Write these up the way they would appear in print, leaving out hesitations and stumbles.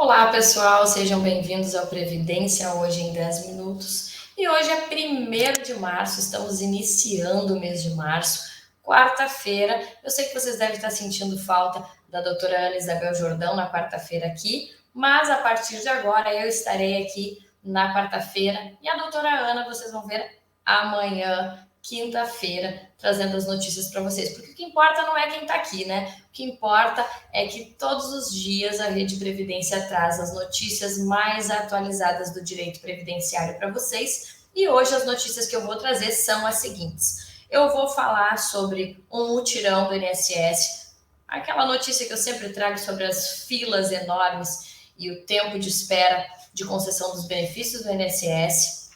Olá, pessoal, sejam bem-vindos ao Previdência, hoje em 10 minutos. E hoje é 1º de março, estamos iniciando o mês de março, quarta-feira. Eu sei que vocês devem estar sentindo falta da doutora Ana Isabel Jordão na quarta-feira aqui, mas a partir de agora eu estarei aqui na quarta-feira e a doutora Ana, vocês vão ver amanhã, quinta-feira, trazendo as notícias para vocês. Porque o que importa não é quem está aqui, né? O que importa é que todos os dias a Rede Previdência traz as notícias mais atualizadas do direito previdenciário para vocês. E hoje as notícias que eu vou trazer são as seguintes. Eu vou falar sobre um mutirão do INSS, aquela notícia que eu sempre trago sobre as filas enormes e o tempo de espera de concessão dos benefícios do INSS.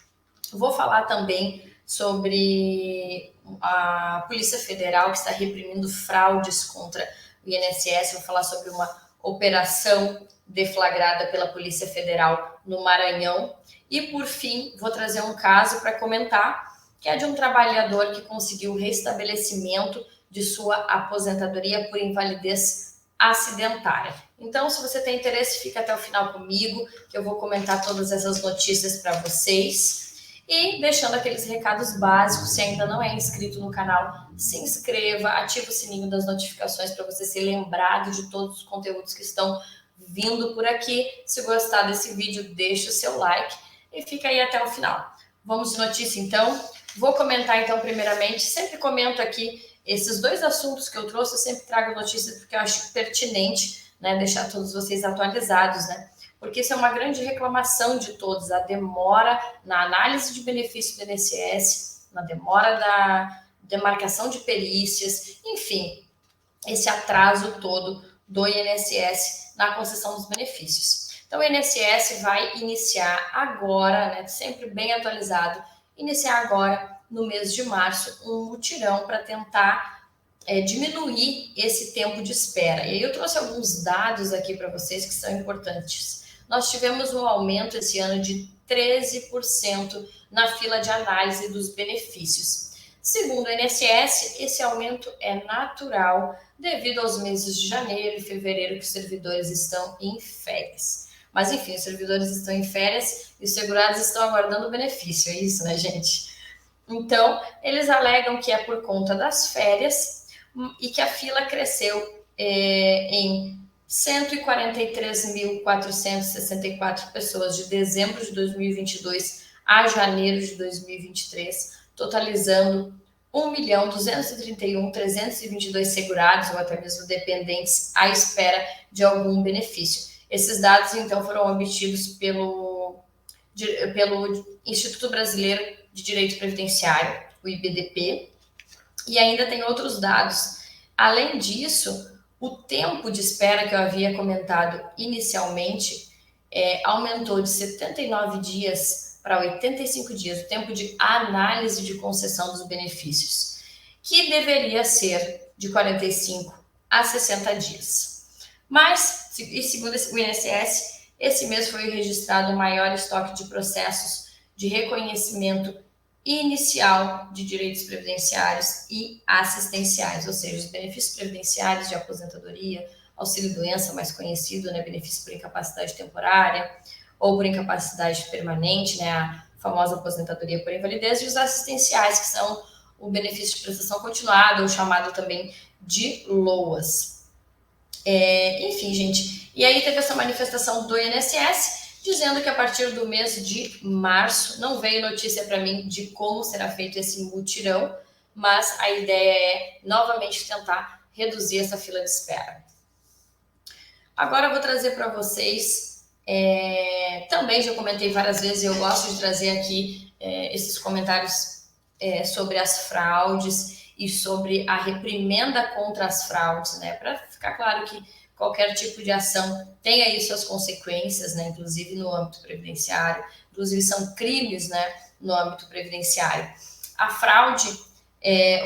Vou falar também sobre a Polícia Federal que está reprimindo fraudes contra o INSS. Vou falar sobre uma operação deflagrada pela Polícia Federal no Maranhão. E, por fim, vou trazer um caso para comentar, que é de um trabalhador que conseguiu o restabelecimento de sua aposentadoria por invalidez acidentária. Então, se você tem interesse, fica até o final comigo, que eu vou comentar todas essas notícias para vocês. E deixando aqueles recados básicos, se ainda não é inscrito no canal, se inscreva, ative o sininho das notificações para você ser lembrado de todos os conteúdos que estão vindo por aqui. Se gostar desse vídeo, deixe o seu like e fica aí até o final. Vamos de notícia então? Vou comentar então primeiramente, sempre comento aqui esses dois assuntos que eu trouxe, eu sempre trago notícias porque eu acho pertinente, né, deixar todos vocês atualizados, né? Porque isso é uma grande reclamação de todos, a demora na análise de benefício do INSS, na demora da demarcação de perícias, enfim, esse atraso todo do INSS na concessão dos benefícios. Então, o INSS vai iniciar agora, né, sempre bem atualizado, iniciar agora, no mês de março, um mutirão para tentar diminuir esse tempo de espera. E aí eu trouxe alguns dados aqui para vocês que são importantes. Nós tivemos um aumento esse ano de 13% na fila de análise dos benefícios. Segundo o INSS, esse aumento é natural devido aos meses de janeiro e fevereiro que os servidores estão em férias. Mas enfim, os servidores estão em férias e os segurados estão aguardando o benefício, é isso, né, gente? Então, eles alegam que é por conta das férias e que a fila cresceu em 143.464 pessoas de dezembro de 2022 a janeiro de 2023, totalizando 1.231.322 segurados ou até mesmo dependentes à espera de algum benefício. Esses dados, então, foram obtidos pelo Instituto Brasileiro de Direito Previdenciário, o IBDP, e ainda tem outros dados. Além disso, o tempo de espera que eu havia comentado inicialmente aumentou de 79 dias para 85 dias, o tempo de análise de concessão dos benefícios, que deveria ser de 45 a 60 dias. Mas, segundo o INSS, esse mês foi registrado o maior estoque de processos de reconhecimento inicial de direitos previdenciários e assistenciais, ou seja, os benefícios previdenciários de aposentadoria, auxílio-doença, mais conhecido, né, benefício por incapacidade temporária ou por incapacidade permanente, né, a famosa aposentadoria por invalidez, e os assistenciais, que são o benefício de prestação continuada, ou chamado também de LOAS. Enfim, gente, e aí teve essa manifestação do INSS, dizendo que a partir do mês de março, não veio notícia para mim de como será feito esse mutirão, mas a ideia é novamente tentar reduzir essa fila de espera. Agora eu vou trazer para vocês, também já comentei várias vezes, eu gosto de trazer aqui esses comentários sobre as fraudes e sobre a reprimenda contra as fraudes, né, para ficar claro que qualquer tipo de ação tem aí suas consequências, né, inclusive no âmbito previdenciário, inclusive são crimes, né, no âmbito previdenciário. A fraude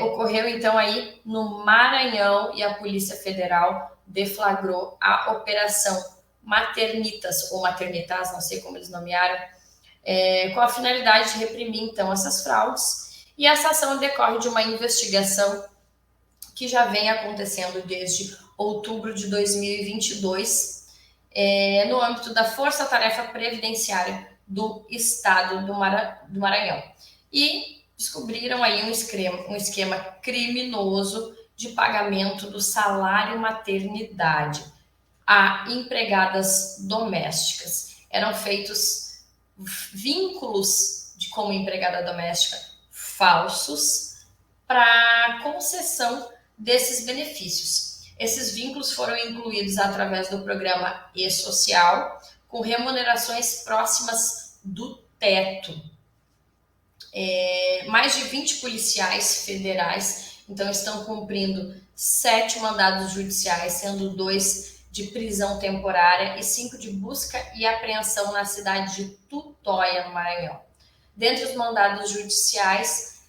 ocorreu então aí no Maranhão e a Polícia Federal deflagrou a Operação Maternitas ou Maternitas, não sei como eles nomearam, com a finalidade de reprimir então essas fraudes. E essa ação decorre de uma investigação que já vem acontecendo desde outubro de 2022, no âmbito da Força Tarefa Previdenciária do Estado do Maranhão. E descobriram aí um esquema criminoso de pagamento do salário maternidade a empregadas domésticas. Eram feitos vínculos como empregada doméstica falsos para concessão desses benefícios. Esses vínculos foram incluídos através do programa E-Social, com remunerações próximas do teto. Mais de 20 policiais federais, então, estão cumprindo 7 mandados judiciais, sendo 2 de prisão temporária e 5 de busca e apreensão na cidade de Tutóia, no Maranhão. Dentre os mandados judiciais,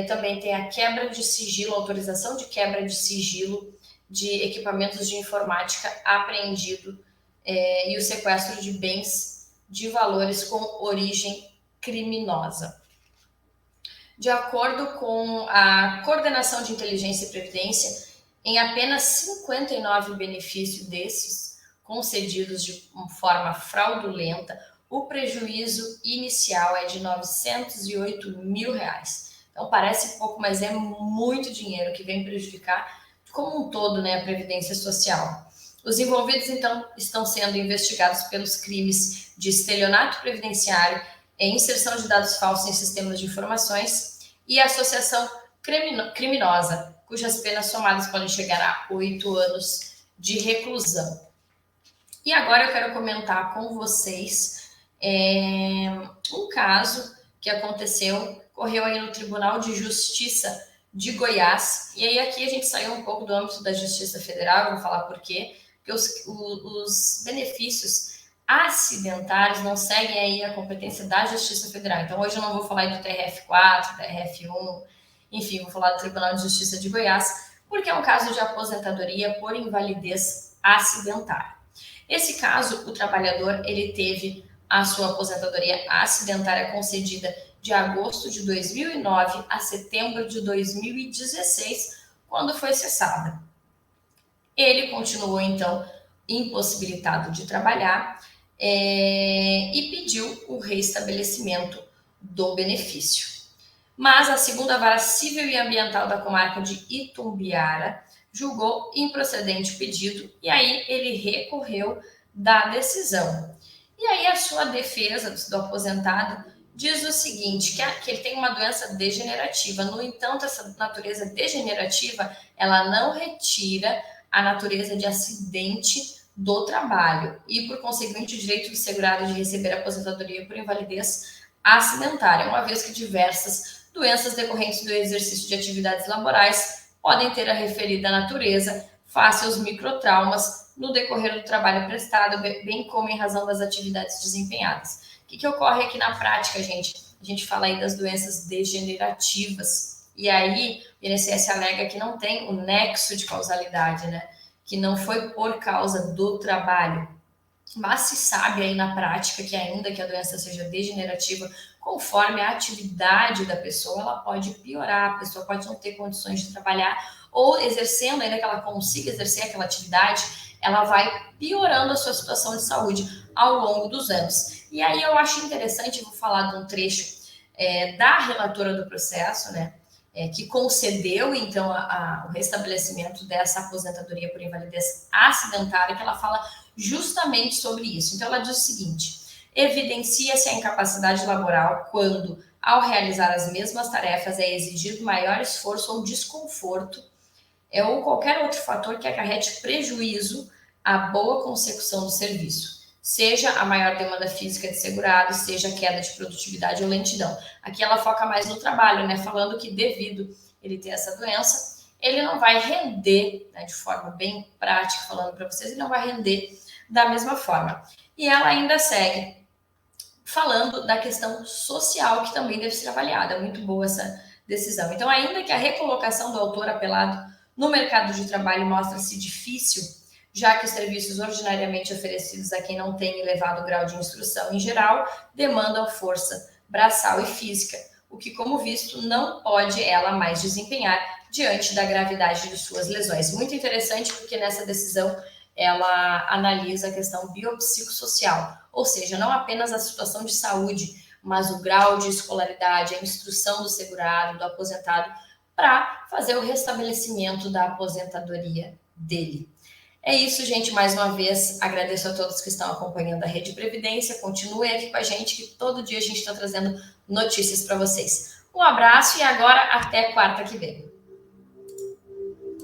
também tem a quebra de sigilo, autorização de quebra de sigilo de equipamentos de informática apreendido e o sequestro de bens de valores com origem criminosa. De acordo com a Coordenação de Inteligência e Previdência, em apenas 59 benefícios desses concedidos de forma fraudulenta, o prejuízo inicial é de R$ 908 mil. Então parece pouco, mas é muito dinheiro que vem prejudicar como um todo, né, a Previdência Social. Os envolvidos, então, estão sendo investigados pelos crimes de estelionato previdenciário, inserção de dados falsos em sistemas de informações e associação criminosa, cujas penas somadas podem chegar a 8 anos de reclusão. E agora eu quero comentar com vocês um caso que ocorreu aí no Tribunal de Justiça de Goiás. E aí aqui a gente saiu um pouco do âmbito da Justiça Federal, vou falar por quê. Porque os benefícios acidentários não seguem aí a competência da Justiça Federal. Então, hoje eu não vou falar do TRF4, TRF1, enfim, vou falar do Tribunal de Justiça de Goiás, porque é um caso de aposentadoria por invalidez acidentária. Esse caso, o trabalhador, ele teve a sua aposentadoria acidentária concedida de agosto de 2009 a setembro de 2016, quando foi cessada. Ele continuou, então, impossibilitado de trabalhar e pediu o reestabelecimento do benefício. Mas a segunda vara civil e ambiental da comarca de Itumbiara julgou improcedente o pedido e aí ele recorreu da decisão. E aí a sua defesa do aposentado diz o seguinte, que ele tem uma doença degenerativa. No entanto, essa natureza degenerativa, ela não retira a natureza de acidente do trabalho e, por conseguinte, o direito do segurado de receber aposentadoria por invalidez acidentária, uma vez que diversas doenças decorrentes do exercício de atividades laborais podem ter a referida natureza face aos microtraumas no decorrer do trabalho prestado, bem como em razão das atividades desempenhadas. O que ocorre aqui na prática, gente? A gente fala aí das doenças degenerativas. E aí, o INSS alega que não tem o nexo de causalidade, né? Que não foi por causa do trabalho. Mas se sabe aí na prática que ainda que a doença seja degenerativa, conforme a atividade da pessoa, ela pode piorar, a pessoa pode não ter condições de trabalhar, ou exercendo, ainda que ela consiga exercer aquela atividade, ela vai piorando a sua situação de saúde ao longo dos anos. E aí eu acho interessante, vou falar de um trecho da relatora do processo, né, que concedeu, então, o restabelecimento dessa aposentadoria por invalidez acidentária, que ela fala justamente sobre isso. Então, ela diz o seguinte: evidencia-se a incapacidade laboral quando, ao realizar as mesmas tarefas, é exigido maior esforço ou desconforto, ou qualquer outro fator que acarrete prejuízo à boa consecução do serviço, seja a maior demanda física de segurado, seja a queda de produtividade ou lentidão. Aqui ela foca mais no trabalho, né? Falando que devido ele ter essa doença, ele não vai render, né, de forma bem prática, falando para vocês, ele não vai render da mesma forma. E ela ainda segue falando da questão social, que também deve ser avaliada. Muito boa essa decisão. Então, ainda que a recolocação do autor apelado no mercado de trabalho mostra-se difícil, já que os serviços ordinariamente oferecidos a quem não tem elevado grau de instrução em geral demandam força braçal e física, o que, como visto, não pode ela mais desempenhar diante da gravidade de suas lesões. Muito interessante, porque nessa decisão ela analisa a questão biopsicossocial, ou seja, não apenas a situação de saúde, mas o grau de escolaridade, a instrução do segurado, do aposentado, para fazer o restabelecimento da aposentadoria dele. É isso, gente. Mais uma vez, agradeço a todos que estão acompanhando a Rede Previdência. Continuem aqui com a gente, que todo dia a gente está trazendo notícias para vocês. Um abraço e agora até quarta que vem.